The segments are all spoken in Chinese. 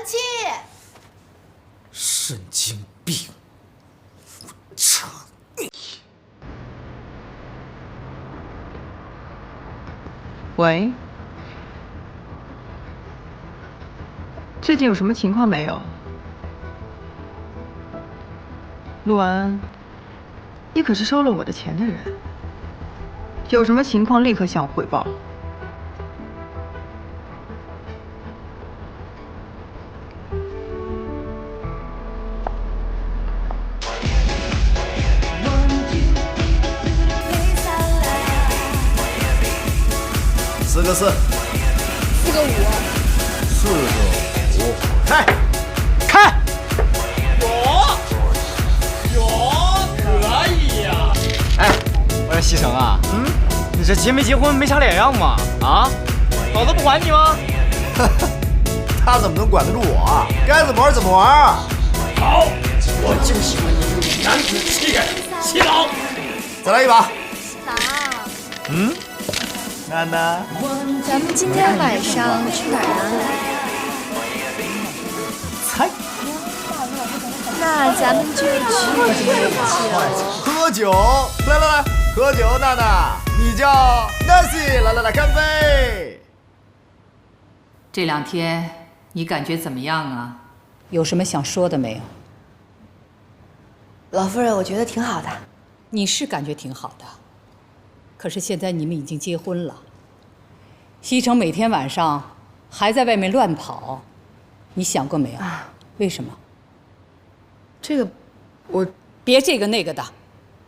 气。神经病！操你！喂，最近有什么情况没有？陆安，你可是收了我的钱的人，有什么情况立刻向我汇报。4个4，4个5，4个5，开，开！可以呀！哎，我说西城啊，你这结没结婚没啥脸样嘛？啊，老子不管你吗？他怎么能管得住我啊？该怎么玩怎么玩。好，我就喜歡你這種男子氣概，洗腦。再來一把。郎，娜娜，咱們今天晚上去哪兒啊？猜。那咱們就去喝酒。來，喝酒，娜娜，你叫 Nancy， 來，乾杯。這2天你感覺怎麼樣啊？有什麼想說的沒有？老夫人，我覺得挺好的。你是感覺挺好的，可是現在你們已經結婚了，西城每天晚上還在外面亂跑，你想過沒有？為什麼？這個，我別這個那個的。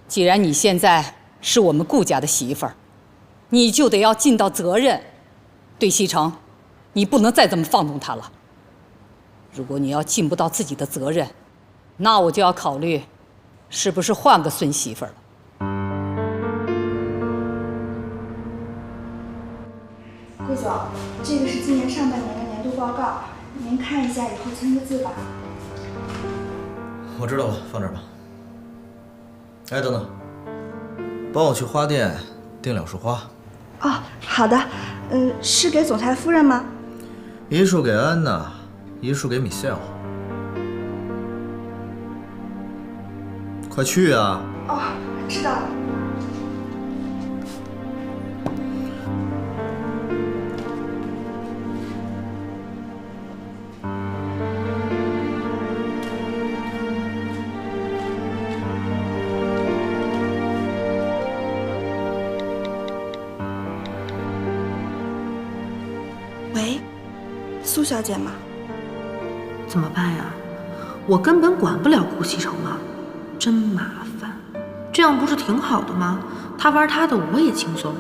既然你現在是我們顧家的媳婦兒，你就得要盡到責任。對西城，你不能再這麼放縱他了。如果你要盡不到自己的責任，那我就要考慮，是不是換個孫媳婦兒了。顧總，這個是今年上半年的年度報告，您看一下，以後簽個字吧。我知道了，放這兒吧。哎，等等，幫我去花店訂2束花。哦，好的。是給總裁夫人嗎？1束給安娜，1束給米歇爾。快去啊！哦，知道了。喂，蘇小姐嗎？怎麼辦呀？我根本管不了顧西城啊，真麻煩。這樣不是挺好的嗎？他玩他的，我也輕鬆。